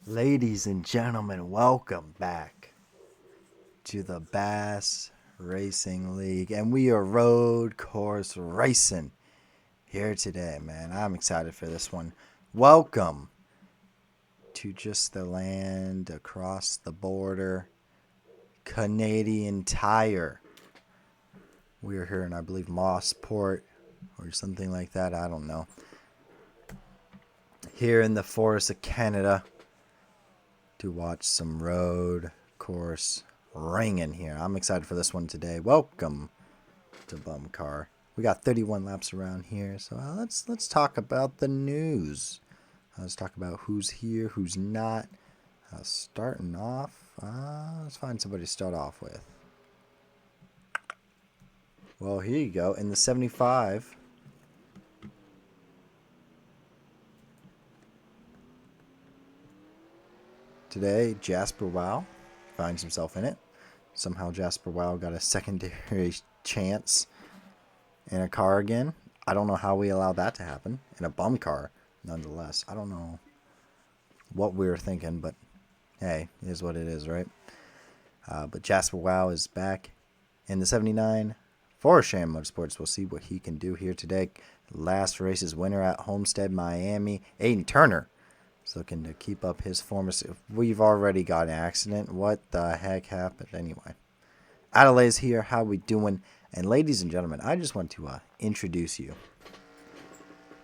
Ladies and gentlemen, welcome back to the Bass Racing League. And we are road course racing here today, man. I'm excited for this one. Welcome to just the land across the border, Canadian Tire. We are here in, I believe, Mossport or something like that. I don't know. Here in the forests of Canada to watch some road course ringing here. I'm excited for this one today. Welcome to BUMCAR. We got 31 laps around here, so let's talk about the news. Let's talk about who's here, who's not. Starting off, let's find somebody to start off with. Well, here you go. In the 75, today, Jasper Wow finds himself in it. Somehow Jasper Wow got a secondary chance in a car again. I don't know how we allow that to happen. In a bum car, nonetheless. I don't know what we were thinking, but hey, it is what it is, right? But Jasper Wow is back in the 79 for Sham Motorsports. We'll see what he can do here today. Last race's winner at Homestead, Miami, Aiden Turner. He's looking to keep up his form. We've already got an accident. What the heck happened anyway? Adelaide's here. How we doing? And ladies and gentlemen, I just want to introduce you.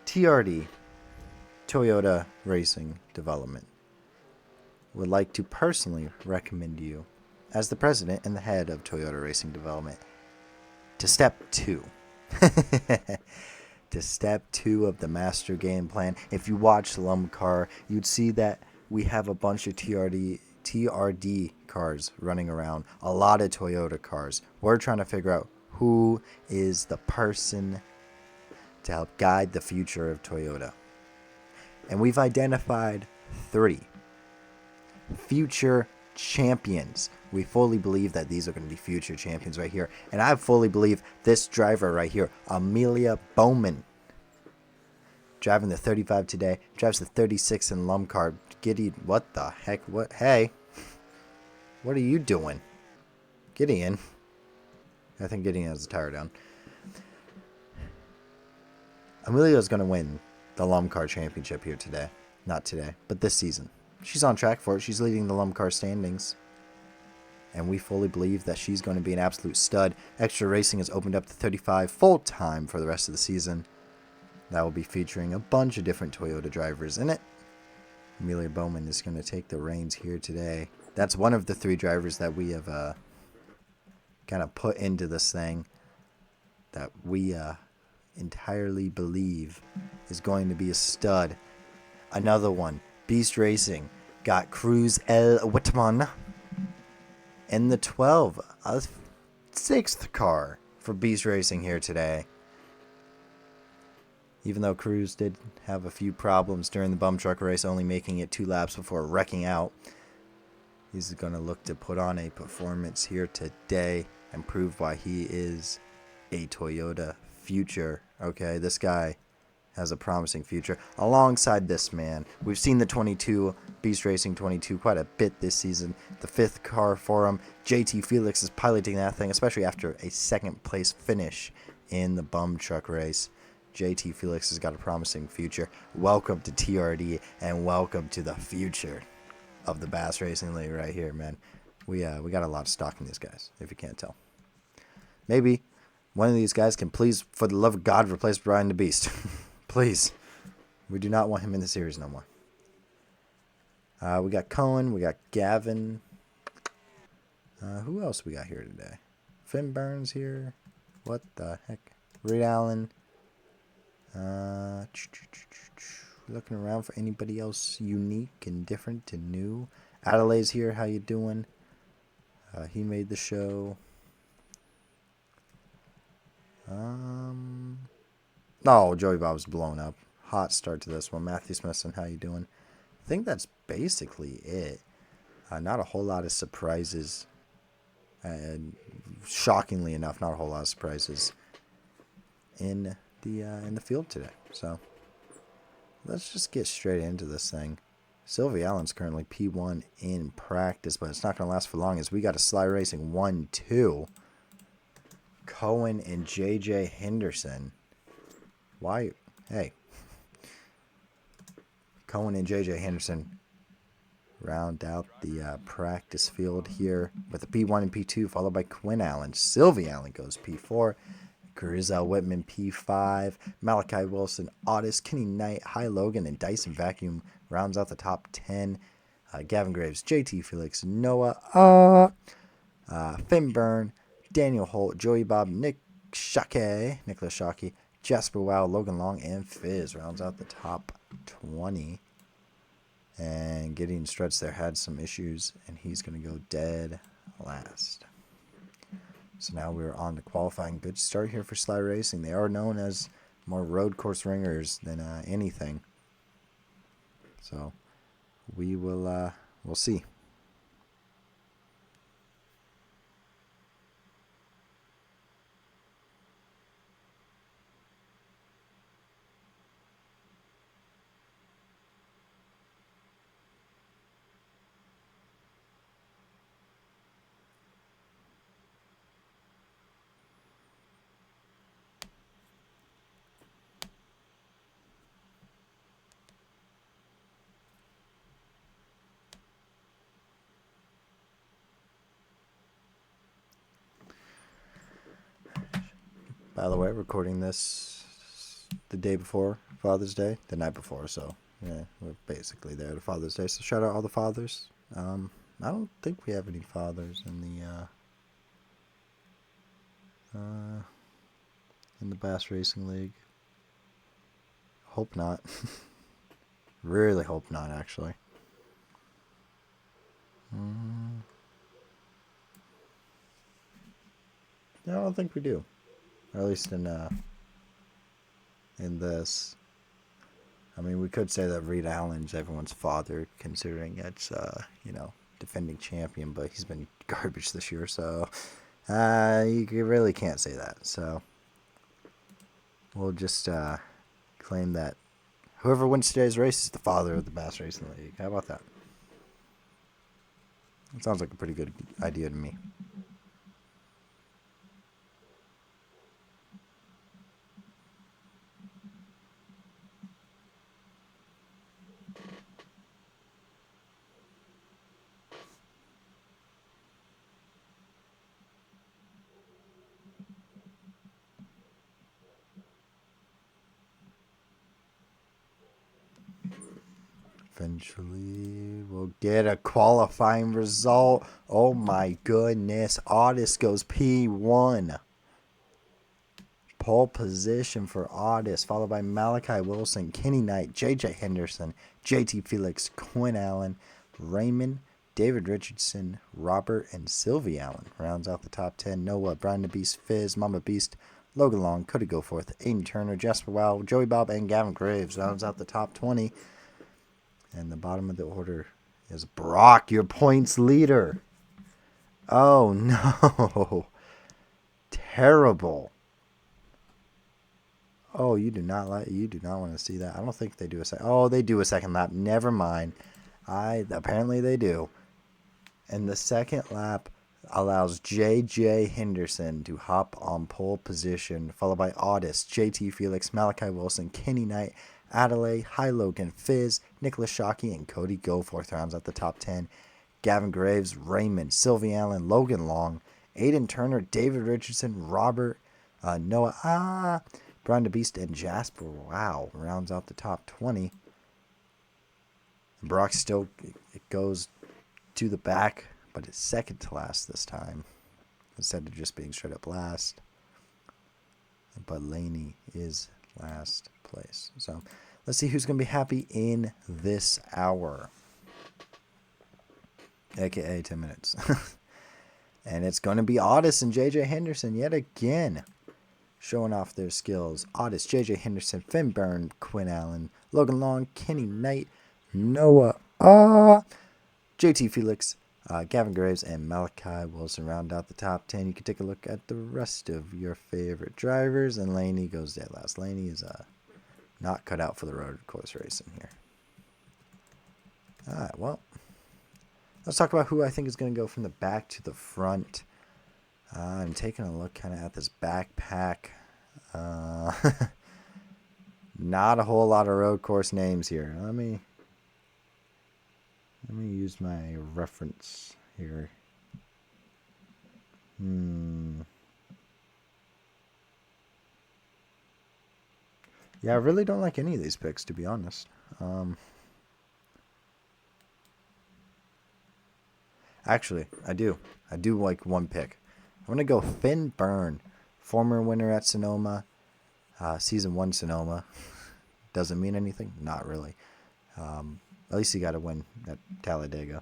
TRD, Toyota Racing Development, would like to personally recommend you as the president and the head of Toyota Racing Development to step 2. To step 2 of the master game plan. If you watch BUMCAR, you'd see that we have a bunch of TRD cars running around, a lot of Toyota cars. We're trying to figure out who is the person to help guide the future of Toyota. And we've identified 3 future champions. We fully believe that these are going to be future champions right here. And I fully believe this driver right here, Amelia Bowman, driving the 35 today, drives the 36 in BUMCAR. Gideon, what the heck? What? Hey, what are you doing? Gideon. I think Gideon has the tire down. Amelia is going to win the BUMCAR championship here today. Not today, but this season. She's on track for it. She's leading the BUMCAR standings. And we fully believe that she's going to be an absolute stud. Extra Racing has opened up the 35 full-time for the rest of the season. That will be featuring a bunch of different Toyota drivers in it. Amelia Bowman is going to take the reins here today. That's one of the 3 drivers that we have kind of put into this thing that we entirely believe is going to be a stud. Another one, Beast Racing, got Cruz L. Whitman in the 12, a 6th car for Beast Racing here today. Even though Cruz did have a few problems during the bum truck race, only making it 2 laps before wrecking out, he's going to look to put on a performance here today and prove why he is a Toyota future. Okay, this guy has a promising future. Alongside this man, we've seen the 22, Beast Racing 22, quite a bit this season. The 5th car for him. JT Felix is piloting that thing, especially after a 2nd place finish in the bum truck race. JT Felix has got a promising future. Welcome to TRD and welcome to the future of the Bass Racing League right here, man. We got a lot of stock in these guys, if you can't tell. Maybe one of these guys can please, for the love of God, replace Brian the Beast. Please. We do not want him in the series no more. We got Cohen. We got Gavin. Who else we got here today? Finn Burns here. What the heck? Reed Allen. Looking around for anybody else unique and different and new. Adelaide's here. How you doing? He made the show. Oh, Joey Bob's blown up. Hot start to this one. Matthew Smithson, how you doing? I think that's basically it. Not a whole lot of surprises. And shockingly enough, not a whole lot of surprises in the field today. So let's just get straight into this thing. Sylvie Allen's currently P1 in practice, but it's not going to last for long as we got a Sly Racing 1-2. Cohen and JJ Henderson. Why? Hey. Cohen and JJ Henderson round out the practice field here with a P1 and P2, followed by Quinn Allen. Sylvie Allen goes P4. Griselle Whitman P5. Malachi Wilson, Otis, Kenny Knight, High Logan, and Dyson Vacuum rounds out the top 10. Gavin Graves, JT Felix, Noah, Finn Byrne, Daniel Holt, Joey Bob, Nicholas Shockey, Jasper Wow, Logan Long, and Fizz rounds out the top 20. And Gideon Struts there had some issues, and he's going to go dead last. So now we're on to qualifying. Good start here for Sly Racing. They are known as more road course ringers than anything. So we'll see. By the way, recording this the day before Father's Day, the night before, so yeah, we're basically there to Father's Day. So shout out all the fathers. I don't think we have any fathers in the Bass Racing League. Hope not. Really hope not, actually. No, I don't think we do. Or at least in this. I mean, we could say that Reed Allen's everyone's father, considering it's defending champion, but he's been garbage this year, so you really can't say that. So we'll just claim that whoever wins today's race is the father of the Bass Racing League. How about that? It sounds like a pretty good idea to me. Eventually, we'll get a qualifying result. Oh my goodness. Otis goes P1. Pole position for Otis, followed by Malachi Wilson, Kenny Knight, JJ Henderson, JT Felix, Quinn Allen, Raymond, David Richardson, Robert, and Sylvie Allen rounds out the top 10. Noah, Brian the Beast, Fizz, Mama Beast, Logan Long, Cody Goforth, Aiden Turner, Jasper Wow, Joey Bob, and Gavin Graves rounds out the top 20. And the bottom of the order is Brock, your points leader. Oh no. Terrible. Oh, you do not want to see that. I don't think they do a second. Oh, they do a second lap. Never mind. Apparently they do. And the second lap allows JJ Henderson to hop on pole position, followed by Otis, JT Felix, Malachi Wilson, Kenny Knight, Adelaide, High Logan, Fizz, Nicholas Shockey, and Cody Goforth rounds out the top 10. Gavin Graves, Raymond, Sylvie Allen, Logan Long, Aiden Turner, David Richardson, Robert, Noah, Brian the Beast, and Jasper Wow rounds out the top 20. And Brock still it goes to the back, but it's second to last this time instead of just being straight up last. But Laney is last place. So let's see who's going to be happy in this hour, aka 10 minutes. And it's going to be Otis and JJ Henderson yet again, showing off their skills. Otis, JJ Henderson, Finn Byrne, Quinn Allen, Logan Long, Kenny Knight, Noah, JT Felix, Gavin Graves, and Malachi Wilson round out the top 10. You can take a look at the rest of your favorite drivers. And Laney goes dead last. Laney is not cut out for the road course racing here. Alright, well, let's talk about who I think is going to go from the back to the front. I'm taking a look kind of at this backpack. Not a whole lot of road course names here. Let me use my reference here. Yeah, I really don't like any of these picks, to be honest. Actually, I do. I do like one pick. I'm going to go Finn Byrne, former winner at Sonoma, Season 1 Sonoma. Doesn't mean anything? Not really. At least he got a win at Talladega,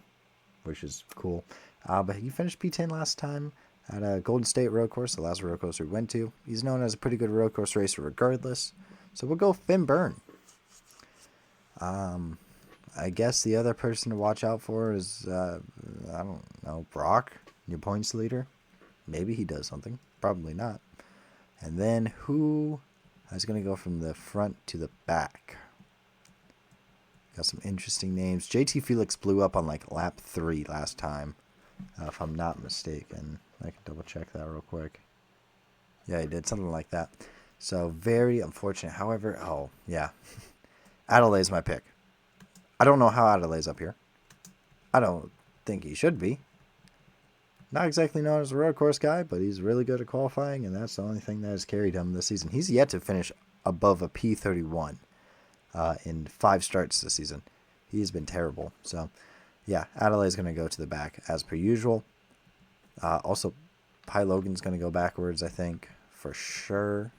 which is cool. But he finished P10 last time at a Golden State road course, the last road course we went to. He's known as a pretty good road course racer regardless. So we'll go Finn Byrne. I guess the other person to watch out for is, I don't know, Brock, your points leader. Maybe he does something. Probably not. And then who is going to go from the front to the back? Got some interesting names. JT Felix blew up on like lap 3 last time, if I'm not mistaken. I can double check that real quick. Yeah, he did something like that. So very unfortunate. However, oh yeah, Adelaide's my pick. I don't know how Adelaide's up here. I don't think he should be. Not exactly known as a road course guy, but he's really good at qualifying, and that's the only thing that has carried him this season. He's yet to finish above a P31 in 5 starts this season. He's been terrible. So, yeah, Adelaide's going to go to the back as per usual. Also, Pi Logan's going to go backwards, I think, for sure.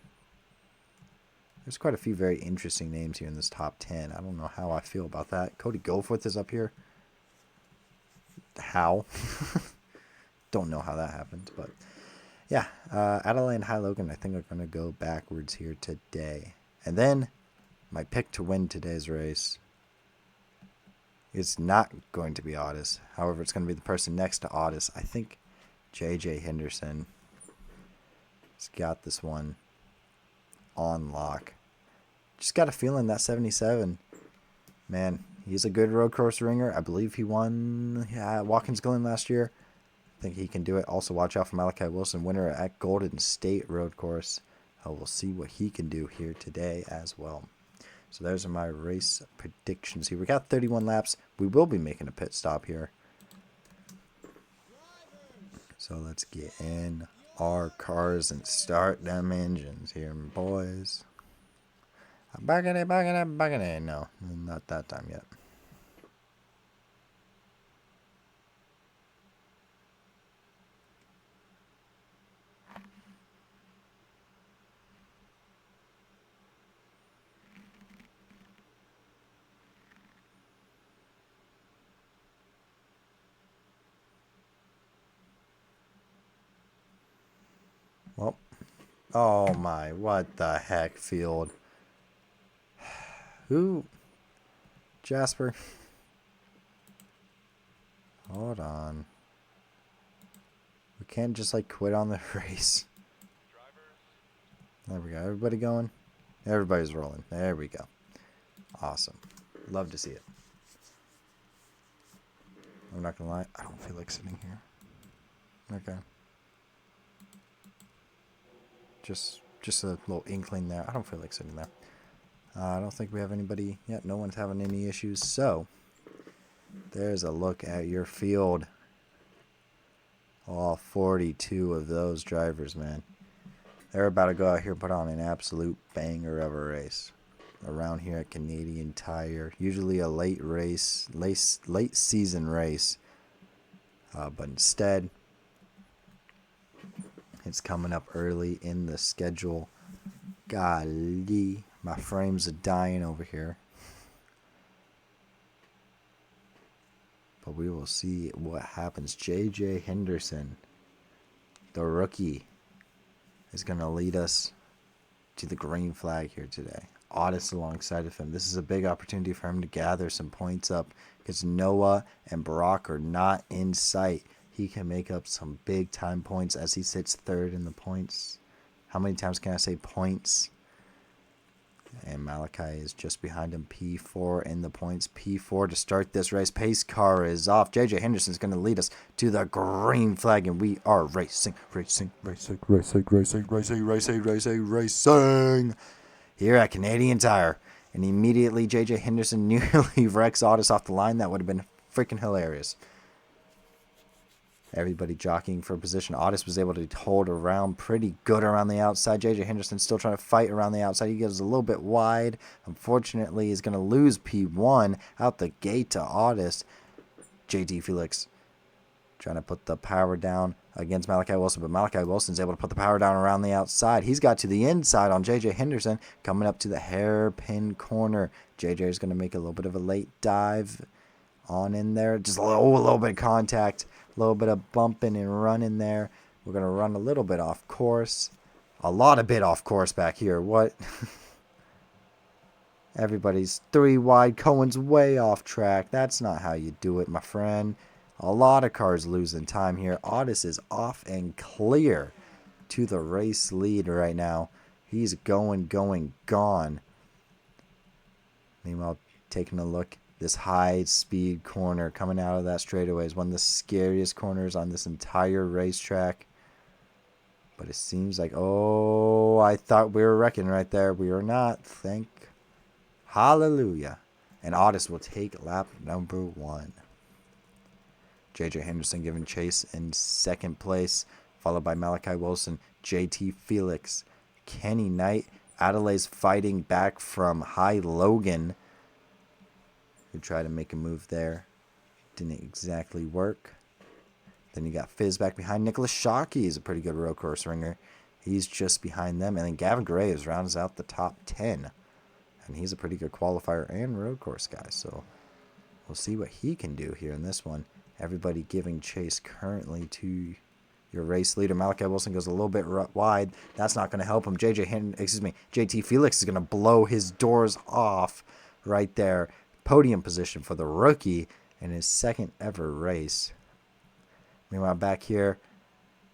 There's quite a few very interesting names here in this top 10. I don't know how I feel about that. Cody Goforth is up here. How? Don't know how that happened, but yeah, Adelaide and High Logan I think are going to go backwards here today. And then my pick to win today's race is not going to be Otis. However, it's going to be the person next to Otis. I think JJ Henderson has got this one on lock. Just got a feeling that 77, man, he's a good road course ringer. I believe he won Watkins Glen last year. I think he can do it. Also, watch out for Malachi Wilson, winner at Golden State road course. We'll see what he can do here today as well. So those are my race predictions here. We got 31 laps. We will be making a pit stop here. So let's get in our cars and start them engines here, boys. Baggity. No, not that time yet. Well, oh my, what the heck, field. Who? Jasper? Hold on. We can't just like quit on the race. There we go. Everybody going? Everybody's rolling. There we go. Awesome. Love to see it. I'm not gonna lie, I don't feel like sitting here. Okay. Just a little inkling there. I don't feel like sitting there. I don't think we have anybody yet. No one's having any issues. So, there's a look at your field. All 42 of those drivers, man. They're about to go out here and put on an absolute banger of a race. Around here at Canadian Tire. Usually a late season race. But instead, it's coming up early in the schedule. Golly, my frames are dying over here. But we will see what happens. JJ Henderson, the rookie, is going to lead us to the green flag here today. Otis alongside of him. This is a big opportunity for him to gather some points up because Noah and Brock are not in sight. He can make up some big time points as he sits third in the points. How many times can I say points? And Malachi is just behind him. P4 in the points. P4 to start this race. Pace car is off. JJ Henderson's going to lead us to the green flag. And we are racing here at Canadian Tire. And immediately JJ Henderson nearly wrecks Otis off the line. That would have been freaking hilarious. Everybody jockeying for position. Otis was able to hold around pretty good around the outside. JJ Henderson still trying to fight around the outside. He goes a little bit wide. Unfortunately, he's going to lose P1 out the gate to Otis. JT Felix trying to put the power down against Malachi Wilson, but Malachi Wilson's able to put the power down around the outside. He's got to the inside on JJ Henderson, coming up to the hairpin corner. JJ is going to make a little bit of a late dive on in there. Just a little bit of contact. A little bit of bumping and running there. We're going to run a little bit off course. A lot of bit off course back here. What? Everybody's 3 wide. Cohen's way off track. That's not how you do it, my friend. A lot of cars losing time here. Otis is off and clear to the race lead right now. He's gone. Meanwhile, taking a look. This high-speed corner coming out of that straightaway is one of the scariest corners on this entire racetrack. But it seems like, oh, I thought we were wrecking right there. We are not. Thank hallelujah. And Otis will take lap number 1. JJ Henderson giving chase in second place, followed by Malachi Wilson, JT Felix, Kenny Knight. Adelaide's fighting back from High Logan, who tried to make a move there. Didn't exactly work. Then you got Fizz back behind. Nicholas Shockey is a pretty good road course ringer. He's just behind them. And then Gavin Graves rounds out the top 10. And he's a pretty good qualifier and road course guy. So we'll see what he can do here in this one. Everybody giving chase currently to your race leader. Malachi Wilson goes a little bit wide. That's not going to help him. JT Felix is going to blow his doors off right there. Podium position for the rookie in his second ever race. Meanwhile, back here,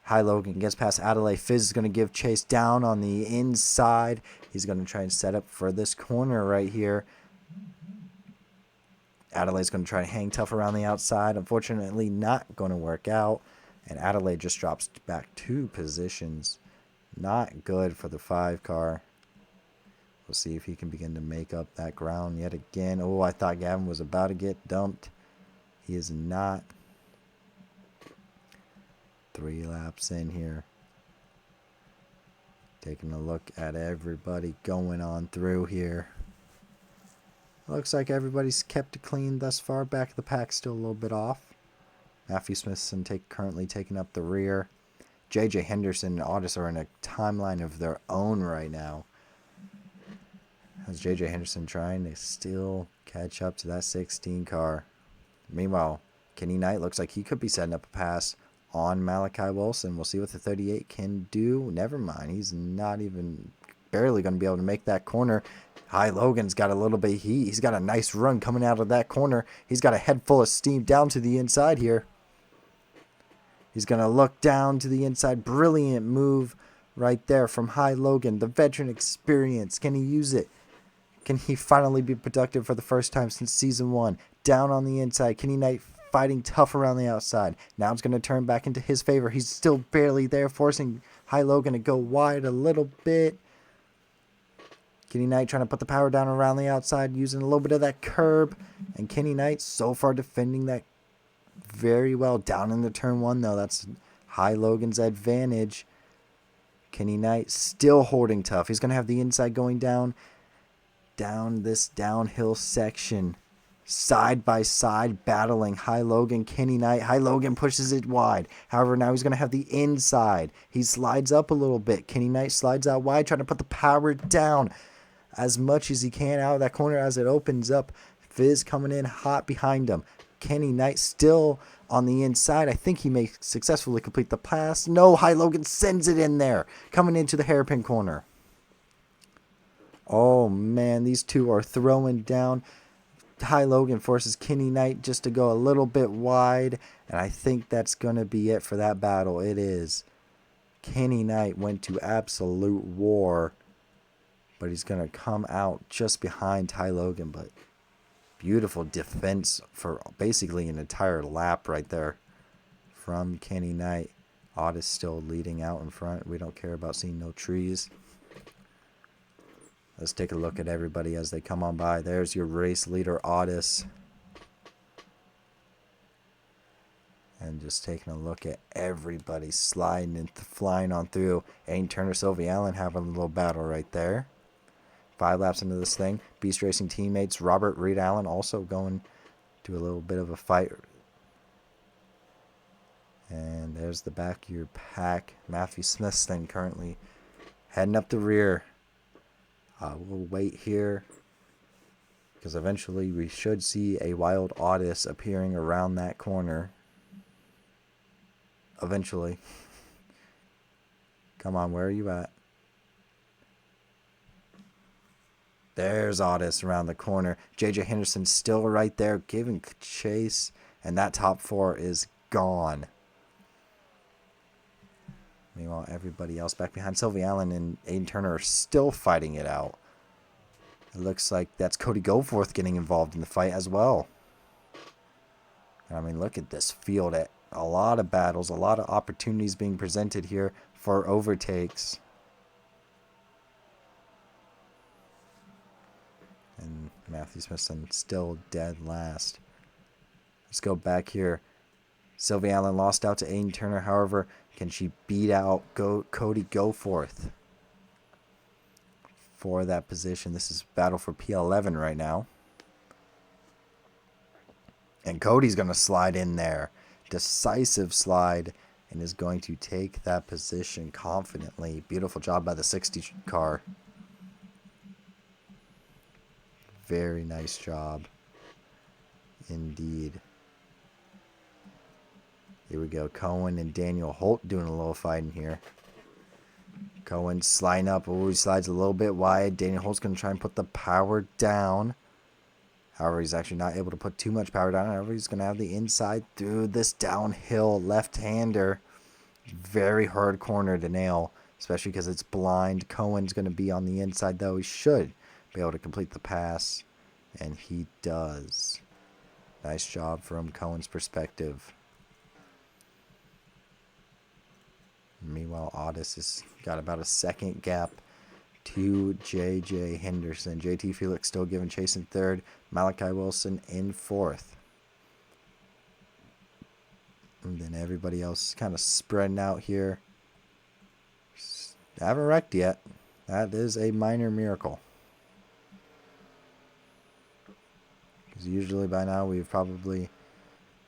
High Logan gets past Adelaide. Fizz is going to give chase down on the inside. He's going to try and set up for this corner right here. Adelaide's going to try to hang tough around the outside. Unfortunately, not going to work out. And Adelaide just drops back 2 positions. Not good for the 5 car. We'll see if he can begin to make up that ground yet again. Oh, I thought Gavin was about to get dumped. He is not. 3 laps in here. Taking a look at everybody going on through here. Looks like everybody's kept it clean thus far. Back of the pack still a little bit off. Matthew Smithson currently taking up the rear. JJ Henderson and Otis are in a timeline of their own right now. As JJ Henderson trying to still catch up to that 16 car. Meanwhile, Kenny Knight looks like he could be setting up a pass on Malachi Wilson. We'll see what the 38 can do. Never mind. He's not even barely going to be able to make that corner. High Logan's got a little bit of heat. He's got a nice run coming out of that corner. He's got a head full of steam down to the inside here. He's going to look down to the inside. Brilliant move right there from High Logan. The veteran experience. Can he use it? Can he finally be productive for the first time since season 1? Down on the inside. Kenny Knight fighting tough around the outside. Now it's going to turn back into his favor. He's still barely there, forcing High Logan to go wide a little bit. Kenny Knight trying to put the power down around the outside, using a little bit of that curb. And Kenny Knight so far defending that very well. Down into turn 1, though. That's High Logan's advantage. Kenny Knight still holding tough. He's going to have the inside going down this downhill section. Side by side battling High Logan, Kenny Knight. High Logan pushes it wide. However, now he's going to have the inside. He slides up a little bit. Kenny Knight slides out wide, trying to put the power down as much as he can out of that corner as it opens up. Fizz coming in hot behind him. Kenny Knight still on the inside. I think he may successfully complete the pass. No, High Logan sends it in there, coming into the hairpin corner. Oh, man, these two are throwing down. High Logan forces Kenny Knight just to go a little bit wide, and I think that's going to be it for that battle. It is. Kenny Knight went to absolute war but he's going to come out just behind Ty Logan. But beautiful defense for basically an entire lap right there from Kenny Knight. Otis still leading out in front. We don't care about seeing no trees. Let's take a look at everybody as they come on by. There's your race leader, Otis. And just taking a look at everybody sliding and flying on through. Aiden Turner, Sylvie Allen having a little battle right there. 5 laps into this thing. Beast Racing teammates Robert Reed Allen also going to a little bit of a fight. And there's the back of your pack. Matthew Smithson currently heading up the rear. We'll wait here because eventually we should see a Wild Otis appearing around that corner. Eventually. Come on, where are you at? There's Otis around the corner. JJ Henderson still right there giving chase. And that top 4 is gone. Meanwhile, everybody else back behind. Sylvie Allen and Aiden Turner are still fighting it out. It looks like that's Cody Goforth getting involved in the fight as well. I mean, look at this field. A lot of battles, a lot of opportunities being presented here for overtakes. And Matthew Smithson still dead last. Let's go back here. Sylvie Allen lost out to Aiden Turner. However, can she beat out Cody Goforth for that position? This is battle for P11 right now. And Cody's going to slide in there. Decisive slide. And is going to take that position confidently. Beautiful job by the 60 car. Very nice job. Indeed. Here we go. Cohen and Daniel Holt doing a little fighting here. Cohen sliding up. Oh, he slides a little bit wide. Daniel Holt's going to try and put the power down. However, he's actually not able to put too much power down. However, he's going to have the inside through this downhill left-hander. Very hard corner to nail, especially because it's blind. Cohen's going to be on the inside, though. He should be able to complete the pass, and he does. Nice job from Cohen's perspective. Meanwhile, Otis has got about a second gap to JJ Henderson. JT Felix still giving chase in third. Malachi Wilson in fourth. And then everybody else kind of spreading out here. Haven't wrecked yet. That is a minor miracle. Because usually by now we've probably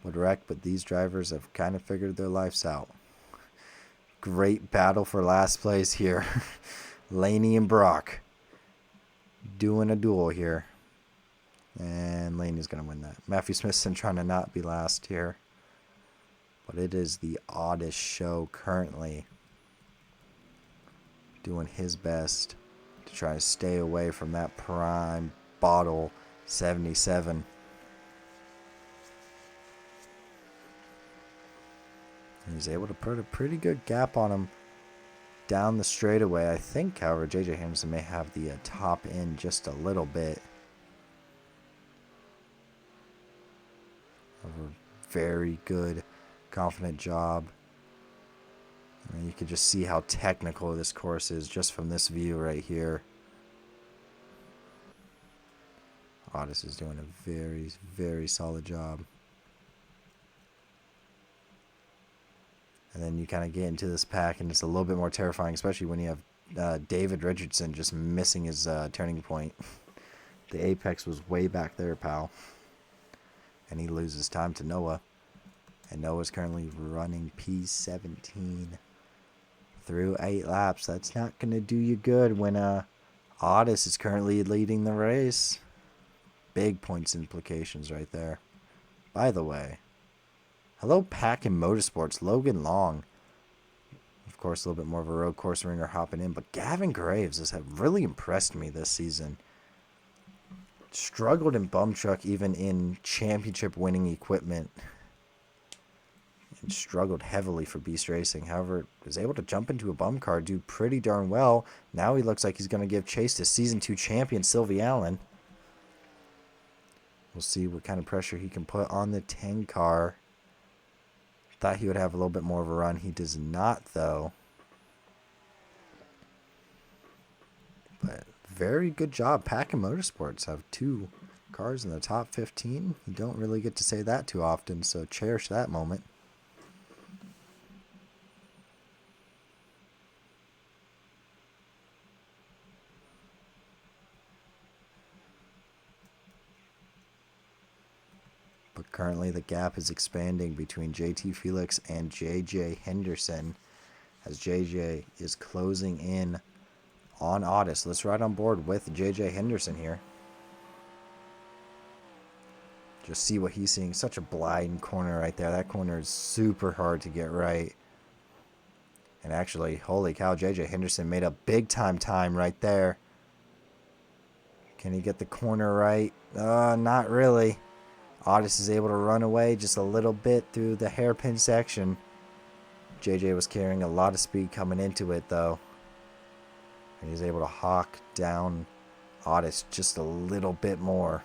would wreck, but these drivers have kind of figured their lives out. Great battle for last place here. Laney and Brock doing a duel here. And Laney's going to win that. Matthew Smithson trying to not be last here. But it is the Otis show currently. Doing his best to try to stay away from that prime bottle 77. He's able to put a pretty good gap on him down the straightaway. I think, however, JJ Henderson may have the top end just a little bit. A very good, confident job. I mean, you can just see how technical this course is just from this view right here. Otis is doing a very, very solid job. And then you kind of get into this pack, and it's a little bit more terrifying, especially when you have David Richardson just missing his turning point. The apex was way back there, pal. And he loses time to Noah. And Noah's currently running P17 through 8 laps. That's not going to do you good when Otis is currently leading the race. Big points implications right there. By the way, hello, Pack and Motorsports, Logan Long. Of course, a little bit more of a road course ringer hopping in, but Gavin Graves has really impressed me this season. Struggled in bum truck, even in championship winning equipment. and struggled heavily for Beast Racing. However, was able to jump into a bum car, do pretty darn well. Now he looks like he's going to give chase to Season 2 champion Sylvie Allen. We'll see what kind of pressure he can put on the 10 car. Thought he would have a little bit more of a run. He does not, though. But very good job. Packin' Motorsports have 2 cars in the top 15. You don't really get to say that too often, so cherish that moment. But currently the gap is expanding between JT Felix and JJ Henderson as JJ is closing in on Otis. Let's ride on board with JJ Henderson here. Just see what he's seeing. Such a blind corner right there. That corner is super hard to get right. And actually, holy cow, JJ Henderson made a big time right there. Can he get the corner right? Not really. Otis is able to run away just a little bit through the hairpin section. JJ was carrying a lot of speed coming into it, though. And he's able to hawk down Otis just a little bit more.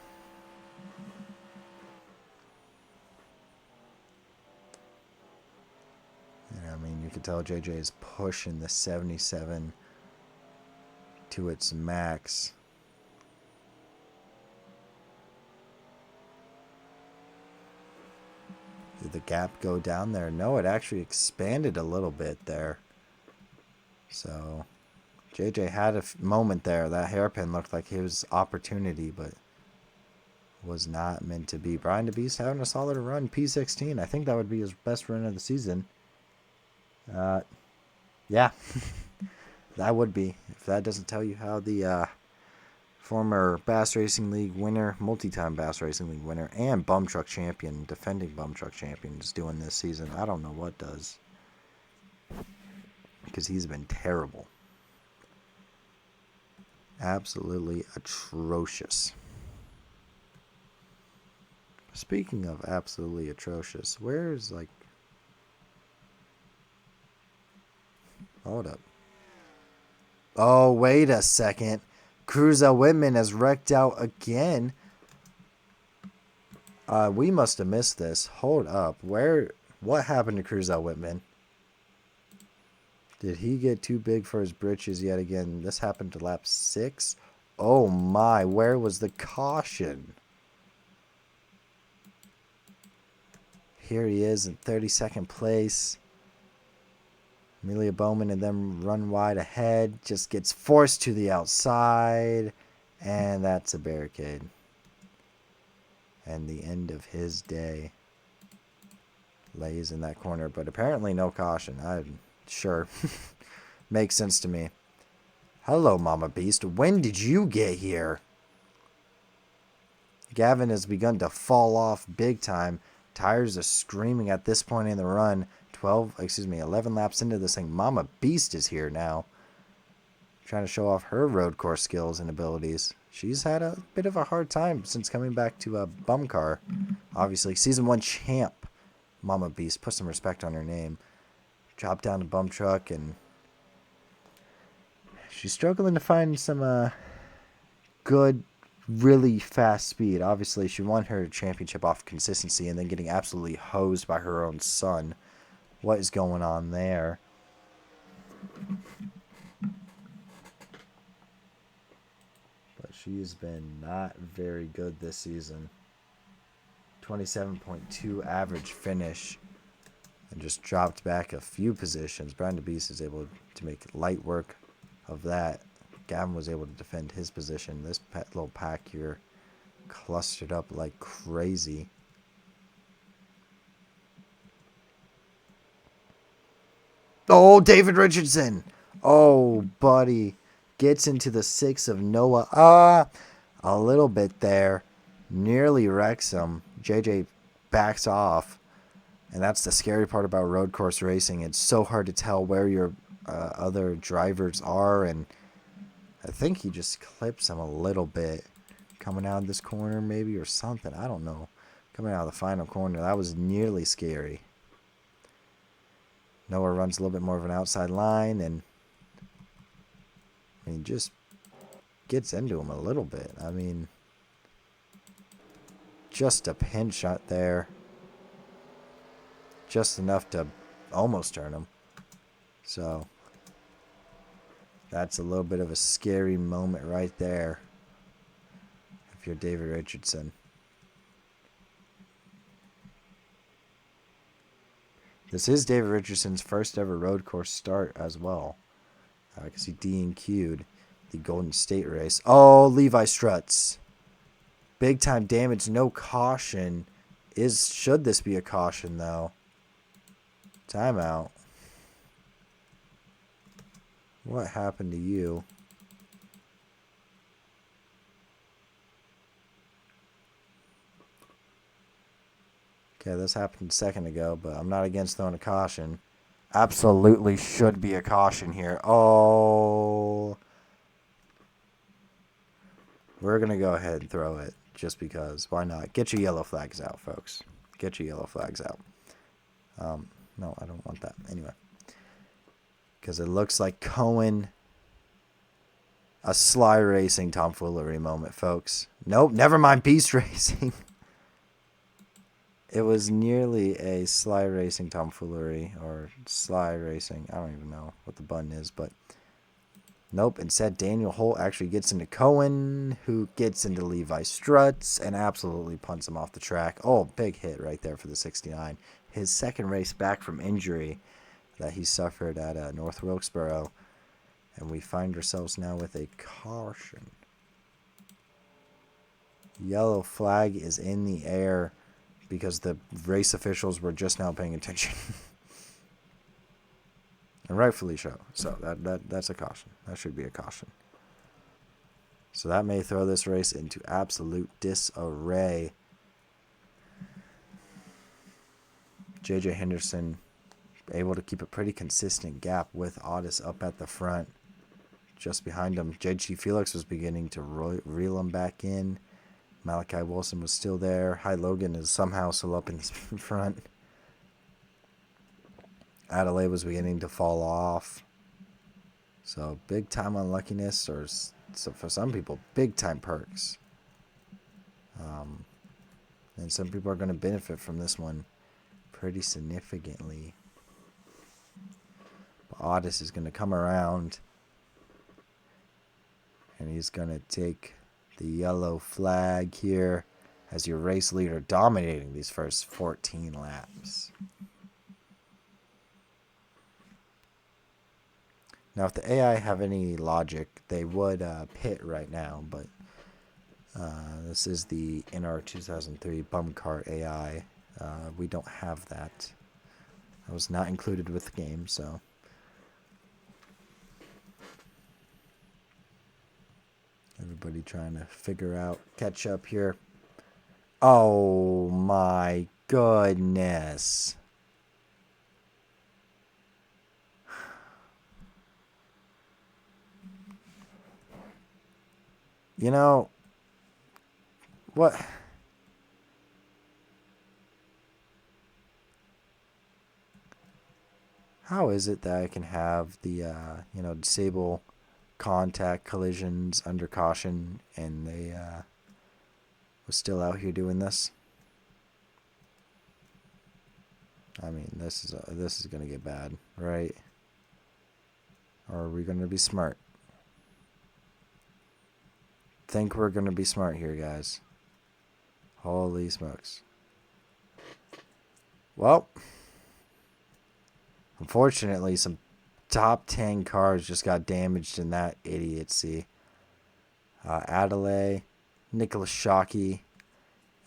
And I mean, you can tell JJ is pushing the 77 to its max. Did the gap go down there? No, it actually expanded a little bit there. So JJ had a moment there. That hairpin looked like his opportunity, but was not meant to be. Brian DeBeast having a solid run. P16. I think that would be his best run of the season. Yeah, that would be. If that doesn't tell you how the former Bass Racing League winner, multi-time Bass Racing League winner, and bum truck champion, defending bum truck champion, is doing this season, I don't know what does. Because he's been terrible. Absolutely atrocious. Speaking of absolutely atrocious, where's like... Hold up. Oh, wait a second. Cruza Whitman has wrecked out again. We must have missed this. Hold up. What happened to Cruza Whitman? Did he get too big for his britches yet again? This happened to lap 6. Oh my, where was the caution? Here he is in 32nd place. Amelia Bowman and them run wide ahead. Just gets forced to the outside. And that's a barricade. And the end of his day lays in that corner. But apparently no caution. I'm sure. Makes sense to me. Hello, Mama Beast. When did you get here? Gavin has begun to fall off big time. Tires are screaming at this point in the run. 11 laps into this thing. Mama Beast is here now. Trying to show off her road course skills and abilities. She's had a bit of a hard time since coming back to a BUMCAR. Obviously, Season 1 champ. Mama Beast. Put some respect on her name. Dropped down to bum truck and she's struggling to find some good, really fast speed. Obviously, she won her championship off consistency and then getting absolutely hosed by her own son. What is going on there? But she's been not very good this season. 27.2 average finish. And just dropped back a few positions. Brian DeBeast is able to make light work of that. Gavin was able to defend his position. This little pack here clustered up like crazy. Oh, David Richardson. Oh, buddy. Gets into the 6 of Noah. A little bit there. Nearly wrecks him. JJ backs off. And that's the scary part about road course racing. It's so hard to tell where your other drivers are. And I think he just clips him a little bit. Coming out of this corner maybe or something. I don't know. Coming out of the final corner. That was nearly scary. Noah runs a little bit more of an outside line, and I mean, just gets into him a little bit. I mean, just a pinch shot there. Just enough to almost turn him. So, that's a little bit of a scary moment right there if you're David Richardson. This is David Richardson's first ever road course start as well. Because he DNQ'd the Golden State race. Oh, Levi struts. Big time damage, no caution. Should this be a caution though? Timeout. What happened to you? Okay, this happened a second ago, but I'm not against throwing a caution. Absolutely should be a caution here. Oh. We're going to go ahead and throw it just because. Why not? Get your yellow flags out, folks. Get your yellow flags out. No, I don't want that. Anyway. Because it looks like Cohen. A sly racing tomfoolery moment, folks. Nope, never mind. Beast racing. It was nearly a sly racing tomfoolery. Or sly racing. I don't even know what the button is, but... Nope, instead Daniel Holt actually gets into Cohen, who gets into Levi Struts and absolutely punts him off the track. Oh, big hit right there for the 69. His second race back from injury that he suffered at North Wilkesboro. And we find ourselves now with a caution. Yellow flag is in the air because the race officials were just now paying attention. And rightfully so. So that's a caution. That should be a caution. So that may throw this race into absolute disarray. JJ Henderson able to keep a pretty consistent gap with Otis up at the front. Just behind him, JG Felix was beginning to reel him back in. Malachi Wilson was still there. Hy Logan is somehow still up in front. Adelaide was beginning to fall off. So big time unluckiness, or so for some people, big time perks. And some people are going to benefit from this one pretty significantly. But Otis is going to come around. And he's going to take the yellow flag here as your race leader, dominating these first 14 laps. Now, if the AI have any logic, they would pit right now, but this is the NR 2003 BUMCAR AI. We don't have that. That was not included with the game, so... Everybody trying to figure out catch up here. Oh my goodness. You know, what? How is it that I can have the, disable contact collisions under caution and they was still out here doing this? I mean, this is going to get bad, right? Or are we going to be smart? Think we're going to be smart here, guys. Holy smokes. Well, unfortunately, some top 10 cars just got damaged in that idiocy. Adelaide, Nicholas Shockey,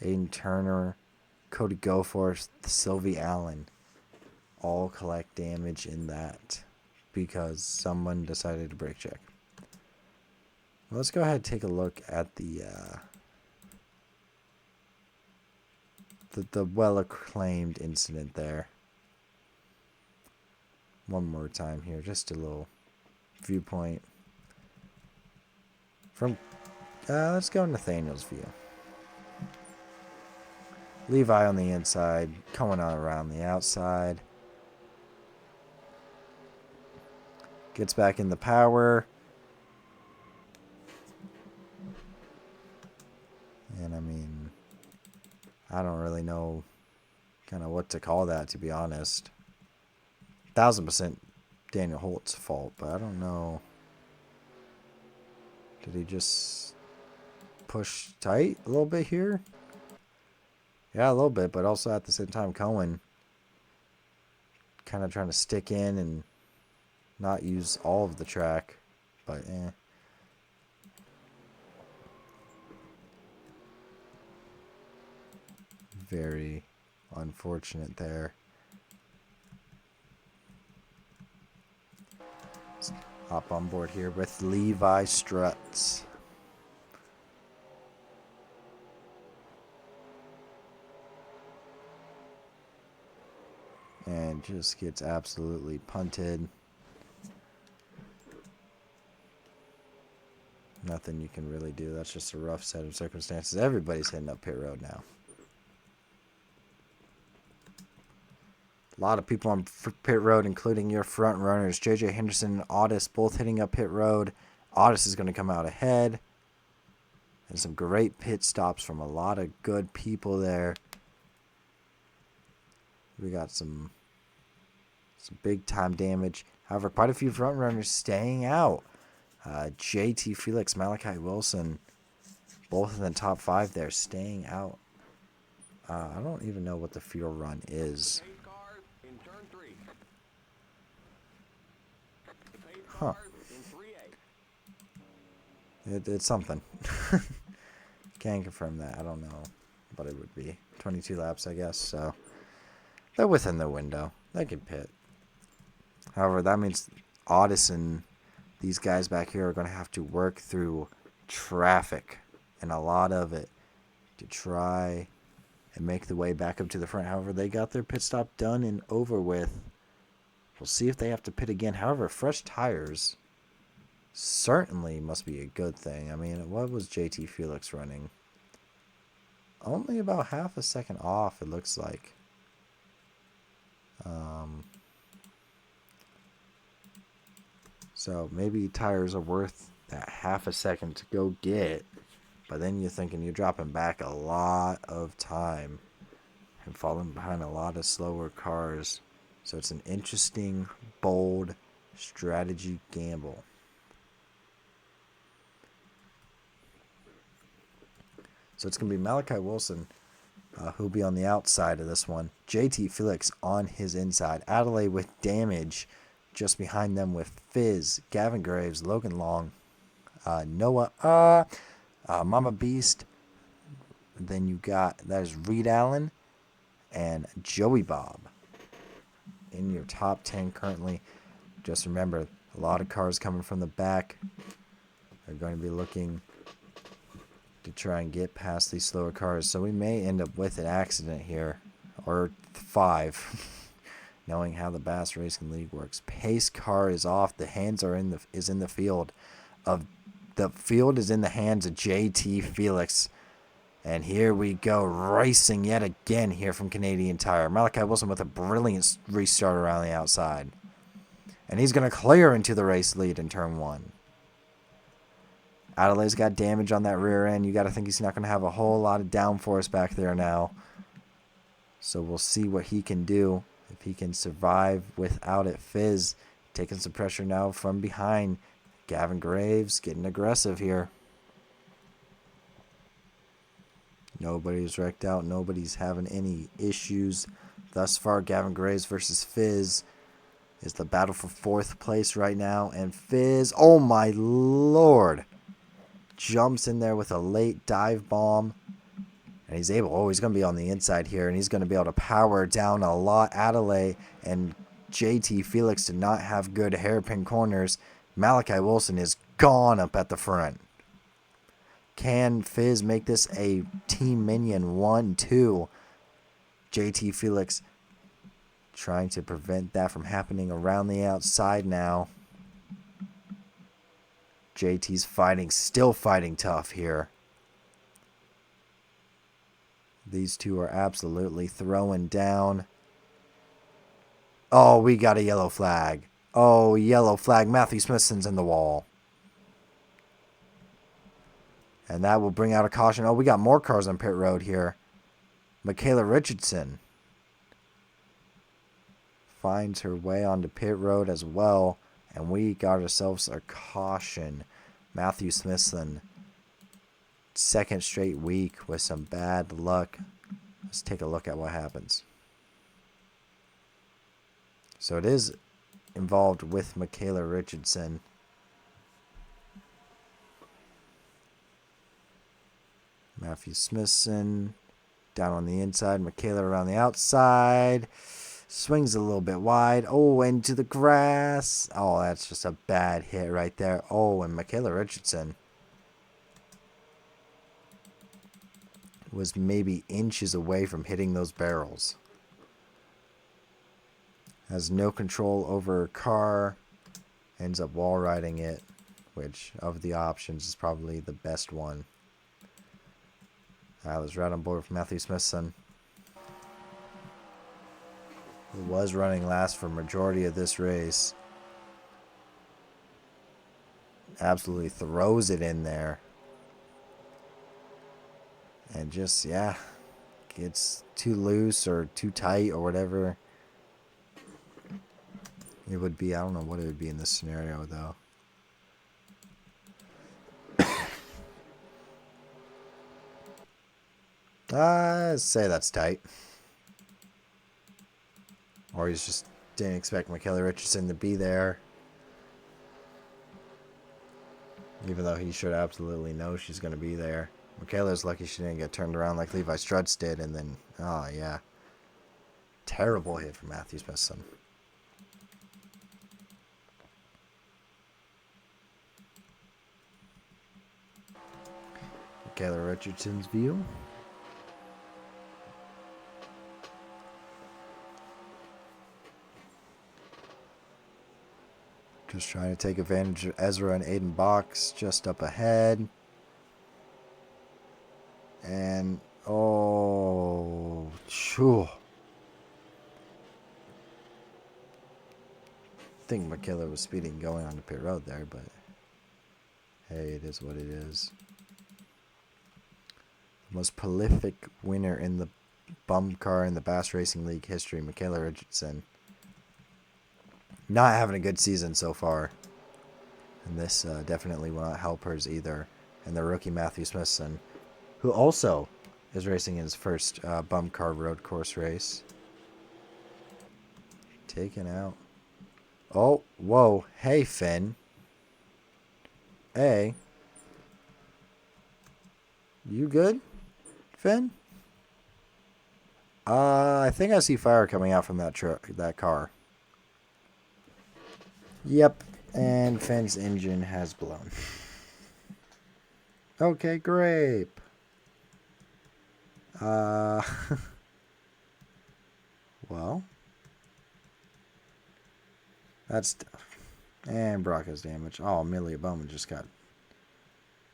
Aiden Turner, Cody Goforth, Sylvie Allen all collect damage in that because someone decided to brake check. Let's go ahead and take a look at the well-acclaimed incident there. One more time here, just a little viewpoint from, let's go Nathaniel's view. Levi on the inside, coming on around the outside. Gets back in the power. And I mean, I don't really know kind of what to call that, to be honest. 1000% Daniel Holt's fault, but I don't know. Did he just push tight a little bit here? Yeah, a little bit, but also at the same time, Cohen kind of trying to stick in and not use all of the track, but eh. Very unfortunate there. Let's hop on board here with Levi Struts. And just gets absolutely punted. Nothing you can really do. That's just a rough set of circumstances. Everybody's heading up pit road now. A lot of people on pit road, including your front runners. JJ Henderson and Otis both hitting up pit road. Otis is going to come out ahead. And some great pit stops from a lot of good people there. We got some big time damage. However, quite a few front runners staying out. JT Felix, Malachi Wilson, both in the top 5 there, staying out. I don't even know what the fuel run is. Huh. It's something. Can't confirm that. I don't know what it would be. 22 laps, I guess. So they're within the window. They can pit. However, that means Otis and these guys back here are going to have to work through traffic and a lot of it to try and make the way back up to the front. However, they got their pit stop done and over with. We'll see if they have to pit again. However, fresh tires certainly must be a good thing. I mean, what was JT Felix running? Only about half a second off, it looks like. So maybe tires are worth that half a second to go get. But then you're thinking you're dropping back a lot of time and falling behind a lot of slower cars. So it's an interesting, bold strategy gamble. So it's going to be Malachi Wilson who'll be on the outside of this one. JT Felix on his inside. Adelaide with damage just behind them with Fizz, Gavin Graves, Logan Long, Noah, Mama Beast. Then you got, that is Reed Allen and Joey Bob in your top 10 currently. Just remember, a lot of cars coming from the back are going to be looking to try and get past these slower cars. So we may end up with an accident here, or 5, knowing how the Bass Racing League works. Pace car is off. The hands are in the field of the field is in the hands of JT Felix. And here we go, racing yet again here from Canadian Tire. Malachi Wilson with a brilliant restart around the outside. And he's going to clear into the race lead in turn 1. Adelaide's got damage on that rear end. You got to think he's not going to have a whole lot of downforce back there now. So we'll see what he can do. If he can survive without it. Fizz taking some pressure now from behind. Gavin Graves getting aggressive here. Nobody's wrecked out. Nobody's having any issues thus far. Gavin Graves versus Fizz is the battle for 4th place right now. And Fizz, oh my lord, jumps in there with a late dive bomb. And he's able, he's going to be on the inside here. And he's going to be able to power down a lot. Adelaide and JT Felix did not have good hairpin corners. Malachi Wilson is gone up at the front. Can Fizz make this a team minion 1-2? JT Felix trying to prevent that from happening around the outside now. JT's fighting, still fighting tough here. These two are absolutely throwing down. Oh, we got a yellow flag. Oh, yellow flag. Matthew Smithson's in the wall. And that will bring out a caution. Oh, we got more cars on pit road here. Michaela Richardson finds her way onto pit road as well. And we got ourselves a caution. Matthew Smithson, second straight week with some bad luck. Let's take a look at what happens. So it is involved with Michaela Richardson. Matthew Smithson down on the inside. Michaela around the outside. Swings a little bit wide. Oh, into the grass. Oh, that's just a bad hit right there. Oh, and Michaela Richardson was maybe inches away from hitting those barrels. Has no control over her car. Ends up wall riding it, which of the options is probably the best one. I was right on board with Matthew Smithson, who was running last for majority of this race. Absolutely throws it in there. And just, yeah, gets too loose or too tight or whatever it would be. I don't know what it would be in this scenario, though. I'd say that's tight. Or he's just didn't expect Michaela Richardson to be there. Even though he should absolutely know she's going to be there. Michaela's lucky she didn't get turned around like Levi Strutz did. And then, oh yeah. Terrible hit from Matthew Smithson. Michaela Richardson's view. Just trying to take advantage of Ezra and Aiden Box just up ahead. And, oh, phew. I think Michaela was speeding going on the pit road there, but hey, it is what it is. The most prolific winner in the BUMCAR in the Bass Racing League history, Michaela Richardson. Not having a good season so far. And this definitely will not help hers either. And the rookie Matthew Smithson, who also is racing in his first BUMCAR road course race. Taken out. Oh, whoa. Hey, Finn. Hey. You good, Finn? I think I see fire coming out from that car. Yep, and Finn's engine has blown. Okay, grape. Well, that's and Brock has damage. Oh, Amelia Bowman just got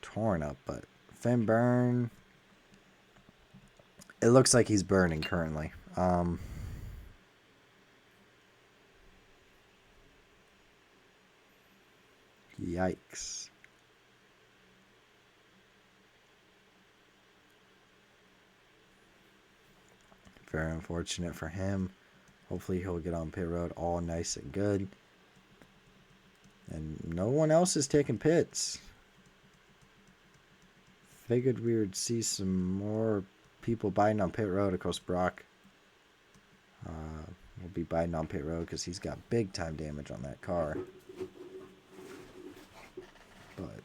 torn up, but Finn burn. It looks like he's burning currently. Yikes. Very unfortunate for him. Hopefully he'll get on pit road all nice and good. And no one else is taking pits. Figured we would see some more people biting on pit road. Of course, Brock will be biting on pit road because he's got big time damage on that car. But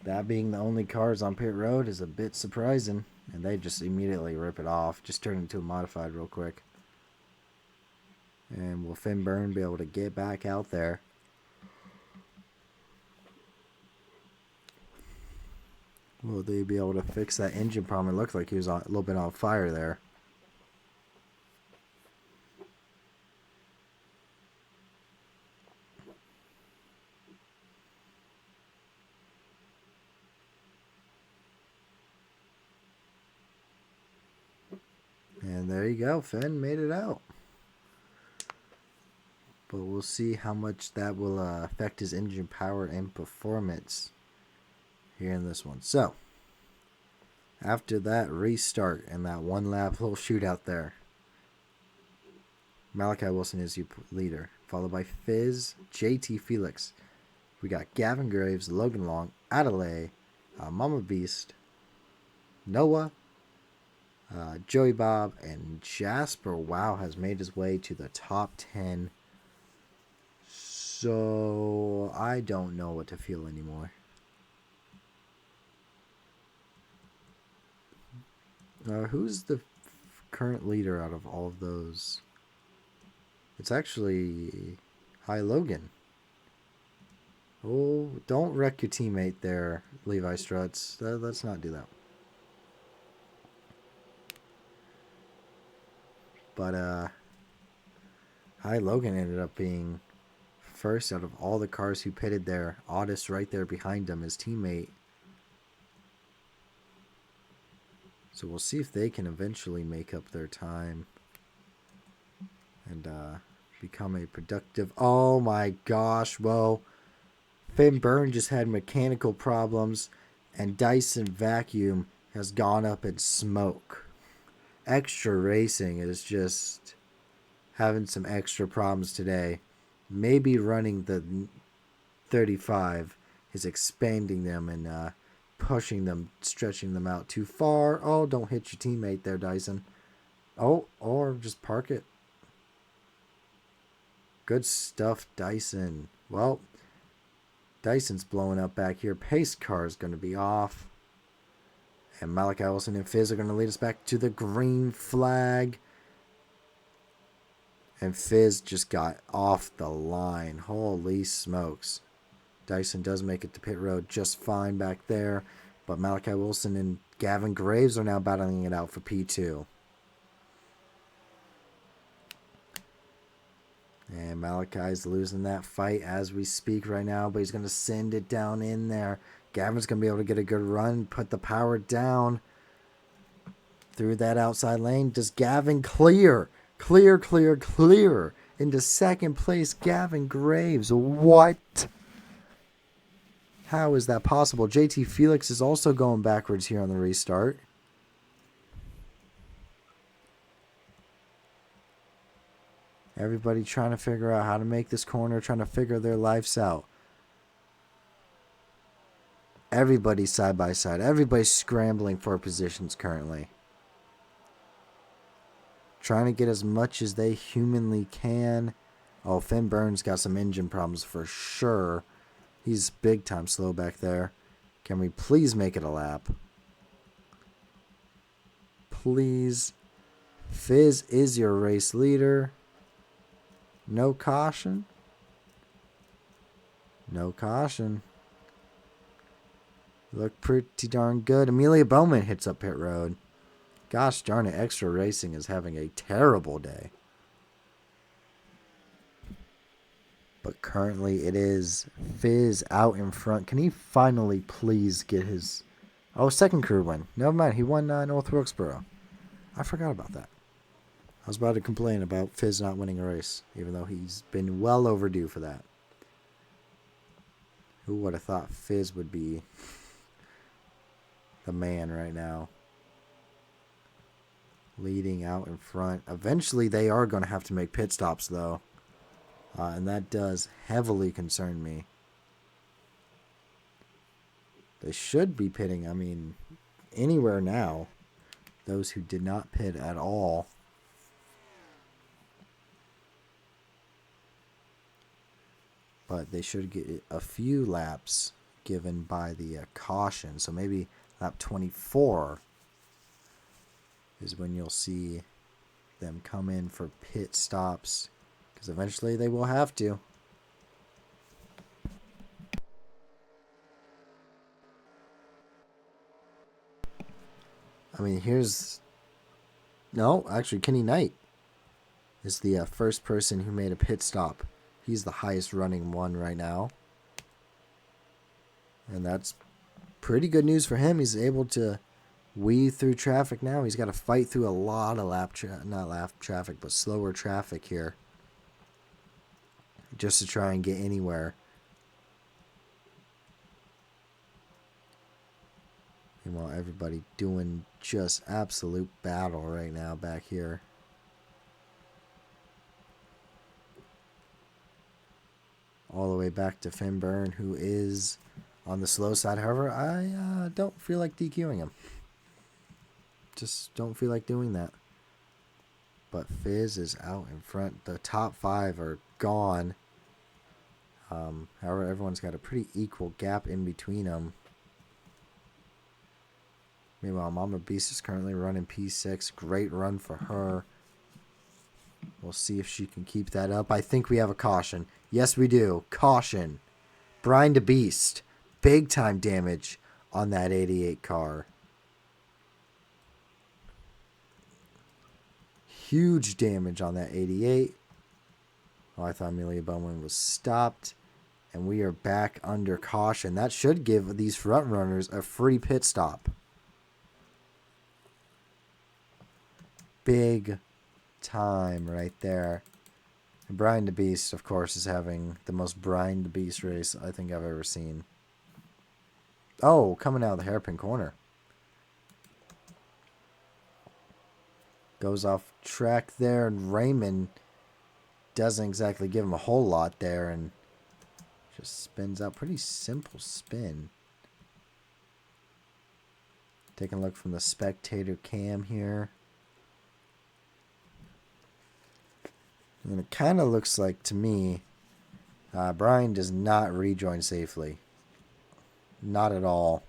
that being the only cars on pit road is a bit surprising. And they just immediately rip it off. Just turn it into a modified real quick. And will Finn Byrne be able to get back out there? Will they be able to fix that engine problem? It looked like he was a little bit on fire there. And there you go. Finn made it out. but we'll see how much that will affect his engine power and performance here in this one. So, after that restart and that one lap little shootout there, Malachi Wilson is your leader, followed by Fizz, JT Felix. We got Gavin Graves, Logan Long, Adelaide, Mama Beast, Noah, Joey Bob, and Jasper Wow has made his way to the top 10. So I don't know what to feel anymore. Who's the current leader out of all of those? It's actually Logan. Oh, don't wreck your teammate there, Levi Struts. Let's not do that. But Logan ended up being first out of all the cars who pitted there. Otis right there behind him, his teammate. So we'll see if they can eventually make up their time and become a productive... Oh my gosh, whoa. Finn Byrne just had mechanical problems, and Dyson Vacuum has gone up in smoke. Extra Racing is just having some extra problems today. Maybe running the 35 is expanding them and pushing them, stretching them out too far. Oh, don't hit your teammate there, Dyson. Oh, or just park it. Good stuff, Dyson. Well, Dyson's blowing up back here. Pace car is going to be off. And Malachi Wilson and Fizz are going to lead us back to the green flag. And Fizz just got off the line. Holy smokes. Dyson does make it to pit road just fine back there. But Malachi Wilson and Gavin Graves are now battling it out for P2. And Malachi's losing that fight as we speak right now, but he's going to send it down in there. Gavin's going to be able to get a good run, put the power down through that outside lane. Does Gavin clear into second place? Gavin Graves. What? How is that possible? JT Felix is also going backwards here on the restart. Everybody trying to figure out how to make this corner, trying to figure their lives out. Everybody's side by side. Everybody's scrambling for positions currently. Trying to get as much as they humanly can. Oh, Finn Burns got some engine problems for sure. He's big time slow back there. Can we please make it a lap? Please. Fizz is your race leader. No caution. No caution. Look pretty darn good. Amelia Bowman hits up pit road. Gosh darn it, Extra Racing is having a terrible day. But currently it is Fizz out in front. Can he finally please get his... Oh, second career win. Never mind, he won North Wilkesboro. I forgot about that. I was about to complain about Fizz not winning a race, even though he's been well overdue for that. Who would have thought Fizz would be the man right now? Leading out in front. Eventually, they are going to have to make pit stops, though. And that does heavily concern me. They should be pitting, I mean, anywhere now. Those who did not pit at all. But they should get a few laps given by the caution. So maybe lap 24 is when you'll see them come in for pit stops. Because eventually they will have to. I mean, here's... No, actually, Kenny Knight is the first person who made a pit stop. He's the highest running one right now. And that's pretty good news for him. He's able to weave through traffic now. He's got to fight through a lot of not lap traffic, but slower traffic here. just to try and get anywhere. Meanwhile, everybody doing just absolute battle right now back here. All the way back to Finburn, who is on the slow side. However, I don't feel like DQing him. Just don't feel like doing that. But Fizz is out in front. The top 5 are gone. However, everyone's got a pretty equal gap in between them. Meanwhile, Mama Beast is currently running P6. Great run for her. We'll see if she can keep that up. I think we have a caution. Yes, we do. Caution. Brian to Beast. Big time damage on that 88 car. Huge damage on that 88. Oh, I thought Amelia Bowman was stopped. And we are back under caution. That should give these front runners a free pit stop. Big time right there. And Brian the Beast, of course, is having the most Brian the Beast race I think I've ever seen. Oh, coming out of the hairpin corner. Goes off track there, and Raymond doesn't exactly give him a whole lot there, and just spins out. Pretty simple spin. Taking a look from the spectator cam here. And it kind of looks like, to me, Brian does not rejoin safely. Not at all.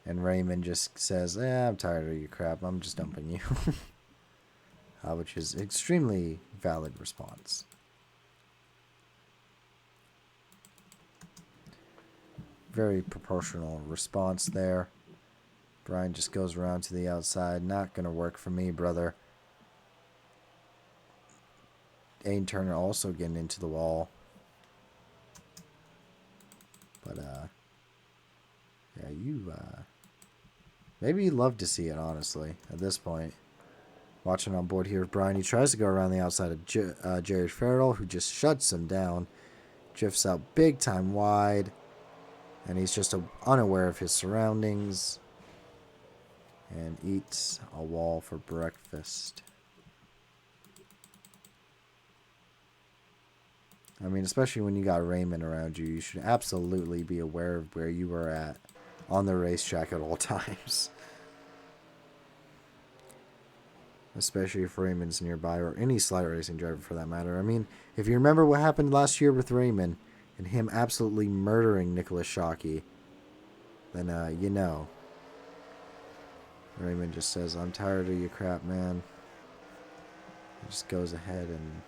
And Raymond just says, I'm tired of your crap. I'm just dumping you. Which is extremely valid response. Very proportional response there. Brian just goes around to the outside. Not going to work for me, brother. Aiden Turner also getting into the wall. But, yeah, maybe you'd love to see it, honestly, at this point. Watching on board here with Brian. He tries to go around the outside of Jared Farrell, who just shuts him down. Drifts out big time wide. And he's just unaware of his surroundings. And eats a wall for breakfast. I mean, especially when you got Raymond around you, you should absolutely be aware of where you are at on the racetrack at all times. Especially if Raymond's nearby, or any slight racing driver for that matter. I mean, if you remember what happened last year with Raymond and him absolutely murdering Nicholas Shockey, then, you know. Raymond just says, I'm tired of your crap, man. He just goes ahead and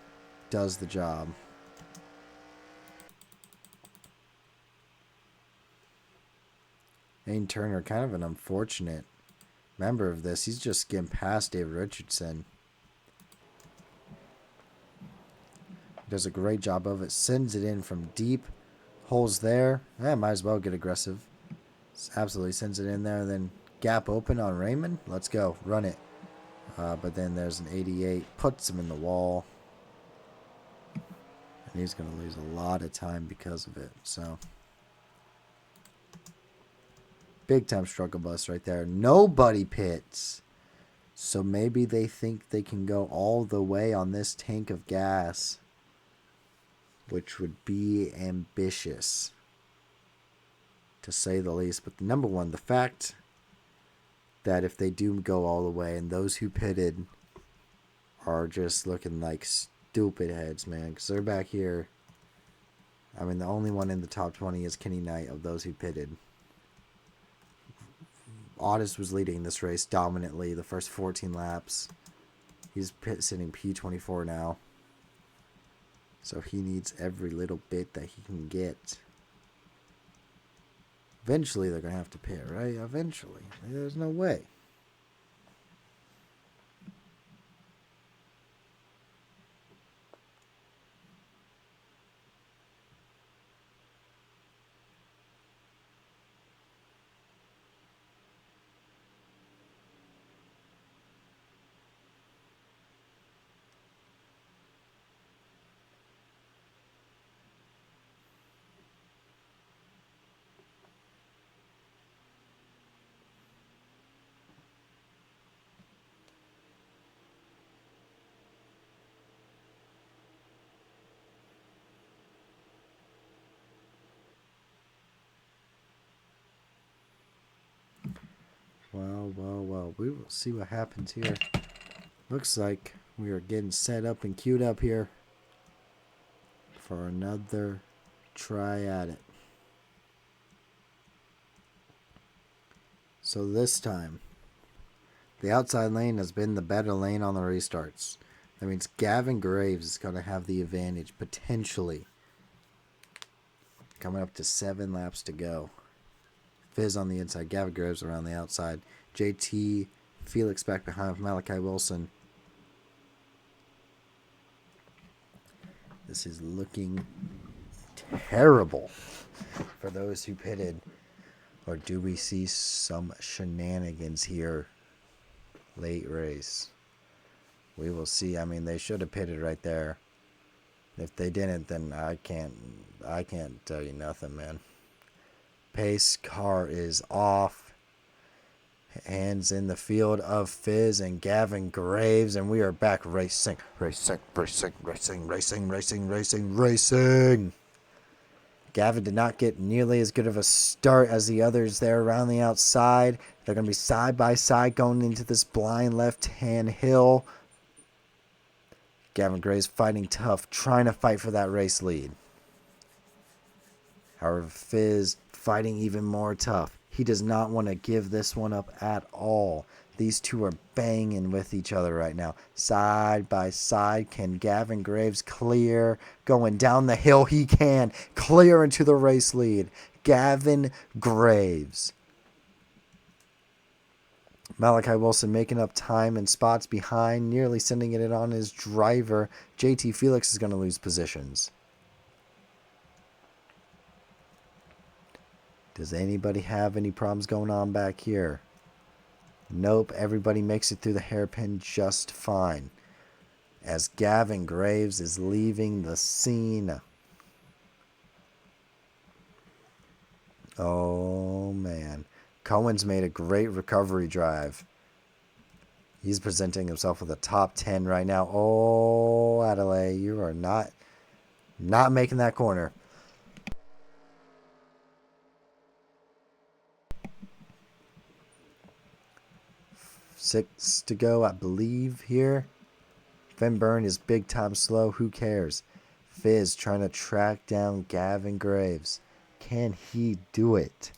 does the job. Aiden Turner, kind of an unfortunate member of this. He's just skimmed past David Richardson. Does a great job of it. Sends it in from deep. Holes there. Might as well get aggressive. Absolutely sends it in there. Then gap open on Raymond. Let's go. Run it. But then there's an 88. Puts him in the wall. And he's going to lose a lot of time because of it. So, big time struggle bus right there. Nobody pits. So maybe they think they can go all the way on this tank of gas, which would be ambitious, to say the least. But number one, the fact that if they do go all the way, and those who pitted are just looking like stupid heads, man, because they're back here. I mean, the only one in the top 20 is Kenny Knight of those who pitted. Otis was leading this race dominantly the first 14 laps. He's sitting P24 now. So he needs every little bit that he can get. Eventually they're going to have to pit, right? Eventually. There's no way. Well. We will see what happens here. Looks like we are getting set up and queued up here for another try at it. So this time, the outside lane has been the better lane on the restarts. That means Gavin Graves is going to have the advantage, potentially. Coming up to 7 laps to go. Fizz on the inside, Gavin Graves around the outside. JT Felix back behind with Malachi Wilson. This is looking terrible for those who pitted. Or do we see some shenanigans here late race? We will see. I mean, they should have pitted right there. If they didn't, then I can't tell you nothing, man. Pace car is off. Hands in the field of Fizz and Gavin Graves, and we are back racing. Gavin did not get nearly as good of a start as the others there around the outside. They're going to be side by side going into this blind left-hand hill. Gavin Graves fighting tough, trying to fight for that race lead. However, Fizz fighting even more tough. He does not want to give this one up at all. These two are banging with each other right now. Side by side. Can Gavin Graves clear? Going down the hill, he can. Clear into the race lead. Gavin Graves. Malachi Wilson making up time and spots behind, nearly sending it on his driver. JT Felix is going to lose positions. Does anybody have any problems going on back here? Nope, everybody makes it through the hairpin just fine. As Gavin Graves is leaving the scene. Oh, man. Cohen's made a great recovery drive. He's presenting himself with a top 10 right now. Oh, Adelaide, you are not making that corner. 6 to go, I believe, here. Finn Byrne is big time slow. Who cares? Fizz trying to track down Gavin Graves. Can he do it?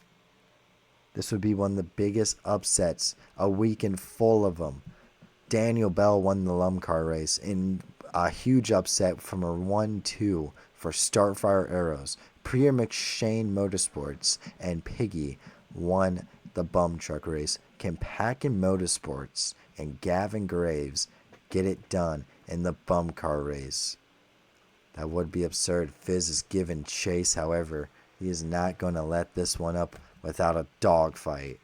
This would be one of the biggest upsets. A weekend full of them. Daniel Bell won the BUMCAR race in a huge upset from a 1-2 for Starfire Arrows. Priya McShane Motorsports and Piggy won the bum truck race. Can Packin Motorsports and Gavin Graves get it done in the BUMCAR race? That would be absurd. Fizz is giving chase, however. He is not going to let this one up without a dogfight.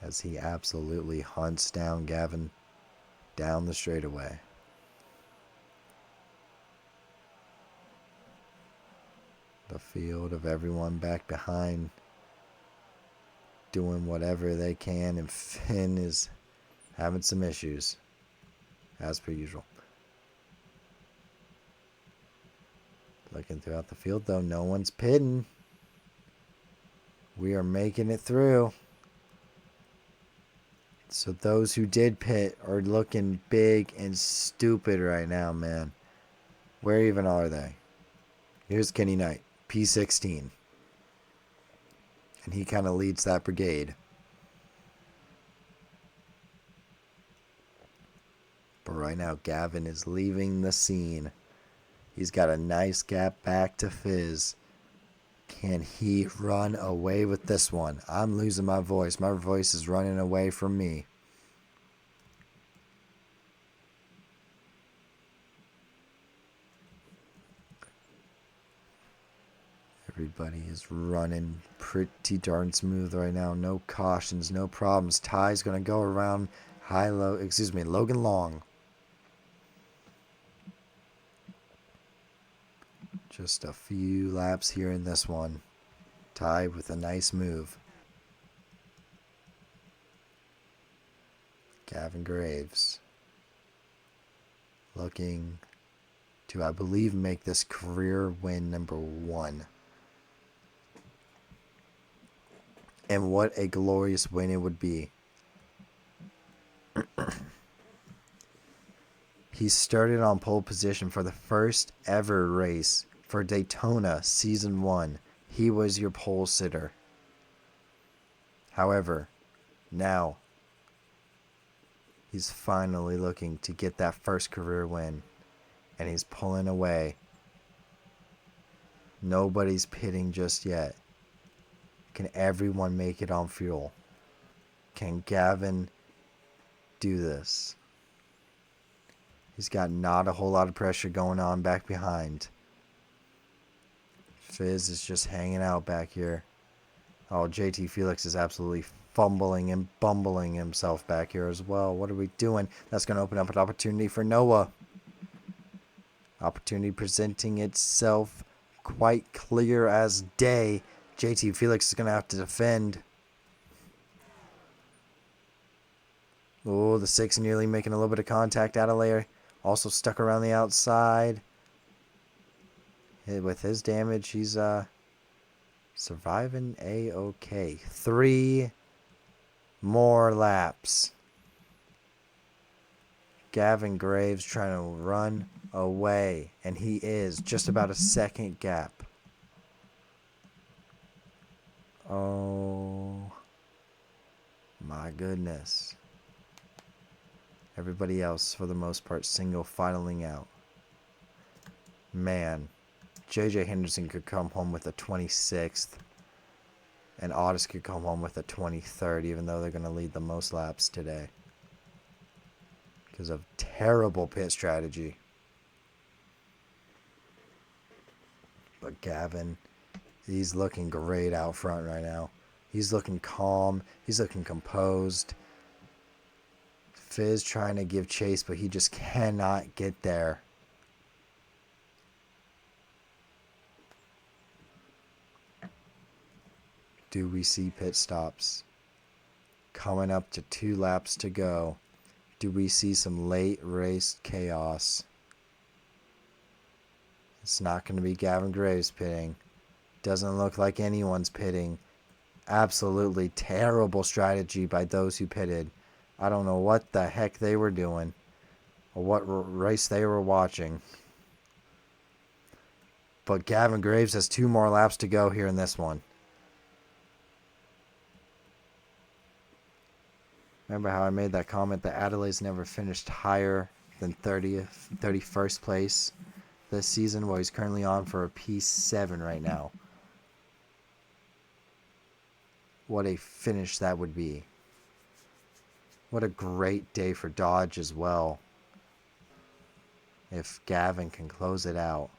As he absolutely hunts down Gavin down the straightaway. The field of everyone back behind doing whatever they can, and Finn is having some issues as per usual. Looking throughout the field though, no one's pitting. We are making it through. So those who did pit are looking big and stupid right now, man. Where even are they? Here's Kenny Knight, P16. And he kind of leads that brigade. But right now, Gavin is leaving the scene. He's got a nice gap back to Fizz. Can he run away with this one? I'm losing my voice. My voice is running away from me. Everybody is running pretty darn smooth right now. No cautions, no problems. Ty's going to go around Logan Long. Just a few laps here in this one. Ty with a nice move. Gavin Graves looking to, I believe, make this career win number 1. And what a glorious win it would be. He started on pole position for the first ever race for Daytona Season 1. He was your pole sitter. However, now he's finally looking to get that first career win. And he's pulling away. Nobody's pitting just yet. Can everyone make it on fuel? Can Gavin do this? He's got not a whole lot of pressure going on back behind. Fizz is just hanging out back here. Oh, JT Felix is absolutely fumbling and bumbling himself back here as well. What are we doing? That's going to open up an opportunity for Noah. Opportunity presenting itself quite clear as day. JT Felix is going to have to defend. Oh, the 6 nearly making a little bit of contact out of there. Also stuck around the outside. With his damage, he's surviving A-okay. 3 more laps. Gavin Graves trying to run away. And he is just about a second gap. Oh my goodness. Everybody else, for the most part, single filing out. Man, JJ Henderson could come home with a 26th. And Otis could come home with a 23rd, even though they're going to lead the most laps today. Because of terrible pit strategy. But Gavin, he's looking great out front right now. He's looking calm. He's looking composed. Fizz trying to give chase, but he just cannot get there. Do we see pit stops? Coming up to 2 laps to go. Do we see some late race chaos? It's not going to be Gavin Graves pitting. Doesn't look like anyone's pitting. Absolutely terrible strategy by those who pitted. I don't know what the heck they were doing or what race they were watching. But Gavin Graves has 2 more laps to go here in this one. Remember how I made that comment that Adelaide's never finished higher than 31st place this season? Well, he's currently on for a P7 right now. What a finish that would be. What a great day for Dodge as well. If Gavin can close it out.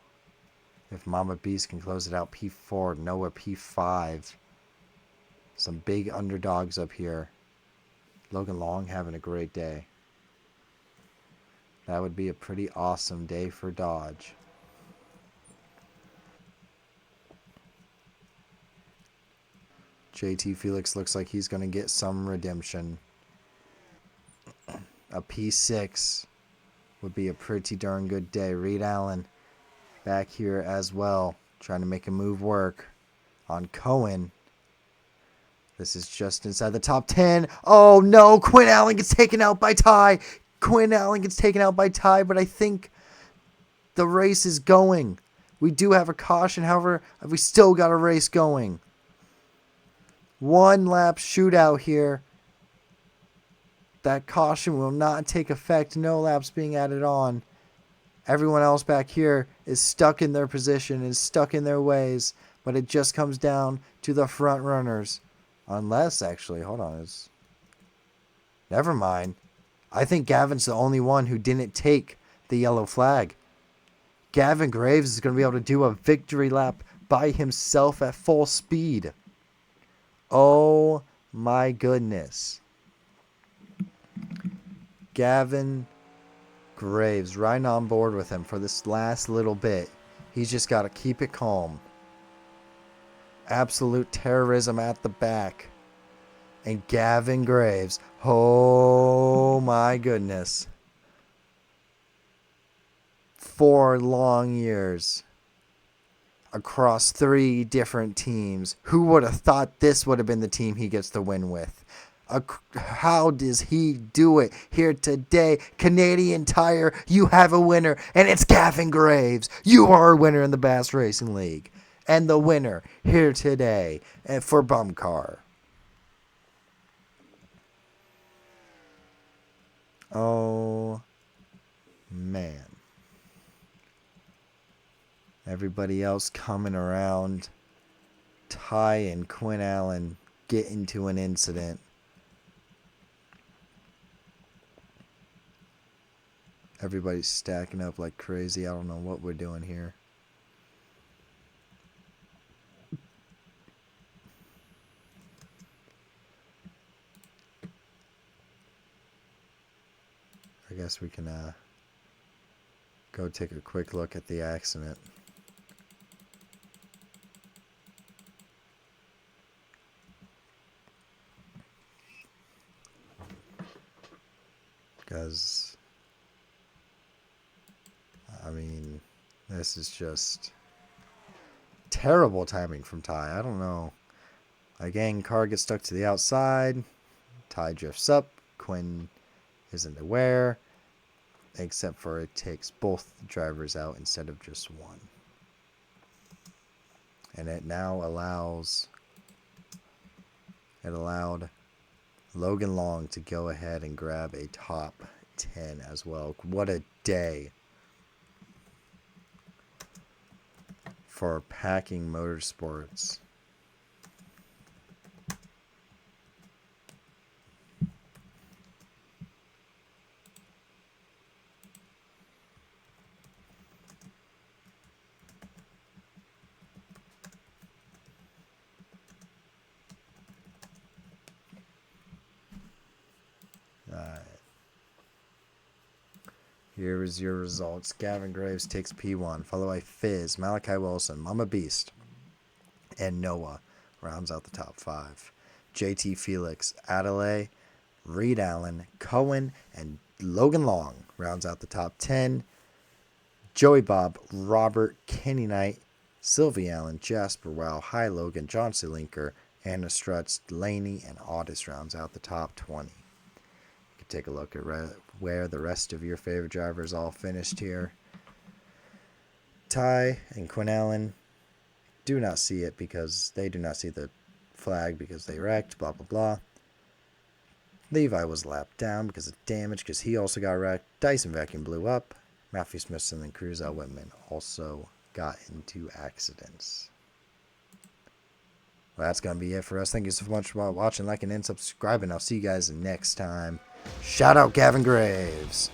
If Mama Beast can close it out, P4, Noah P5. Some big underdogs up here. Logan Long having a great day. That would be a pretty awesome day for Dodge. JT Felix looks like he's going to get some redemption. A P6 would be a pretty darn good day. Reed Allen back here as well, trying to make a move work on Cohen. This is just inside the top 10. Oh no, Quinn Allen gets taken out by Ty. Quinn Allen gets taken out by Ty, but I think the race is going. We do have a caution, however, we still got a race going. 1 lap shootout here. That caution will not take effect. No laps being added on. Everyone else back here is stuck in their position, is stuck in their ways, but it just comes down to the front runners. Unless, actually, hold on. Never mind. I think Gavin's the only one who didn't take the yellow flag. Gavin Graves is going to be able to do a victory lap by himself at full speed. Oh my goodness. Gavin Graves right on board with him for this last little bit. He's just got to keep it calm. Absolute terrorism at the back. And Gavin Graves. Oh my goodness. 4 long years across 3 different teams. Who would have thought this would have been the team he gets the win with? How does he do it here today? Canadian Tire, you have a winner, and it's Gavin Graves. You are a winner in the Bass Racing League. And the winner here today for BUMCAR. Oh, man. Everybody else coming around. Ty and Quinn Allen get into an incident. Everybody's stacking up like crazy. I don't know what we're doing here. I guess we can go take a quick look at the accident. Because, I mean, this is just terrible timing from Ty. I don't know. Again, car gets stuck to the outside. Ty drifts up. Quinn isn't aware. Except for it takes both drivers out instead of just one. And it now allowed Logan Long to go ahead and grab a top 10 as well. What a day for Packing Motorsports. Here is your results. Gavin Graves takes P1, followed by Fizz, Malachi Wilson, Mama Beast, and Noah rounds out the top 5. JT Felix, Adelaide, Reed Allen, Cohen, and Logan Long rounds out the top 10. Joey Bob, Robert, Kenny Knight, Sylvie Allen, Jasper Wow, Hi Logan, John Selinker, Anna Strutz, Delaney, and Otis rounds out the top 20. Take a look at where the rest of your favorite drivers all finished here. Ty and Quinn Allen do not see it because they do not see the flag because they wrecked, blah, blah, blah. Levi was lapped down because of damage because he also got wrecked. Dyson Vacuum blew up. Matthew Smithson and Cruz Whitman also got into accidents. Well, that's going to be it for us. Thank you so much for watching, liking, and subscribing. I'll see you guys next time. Shout out Gavin Graves.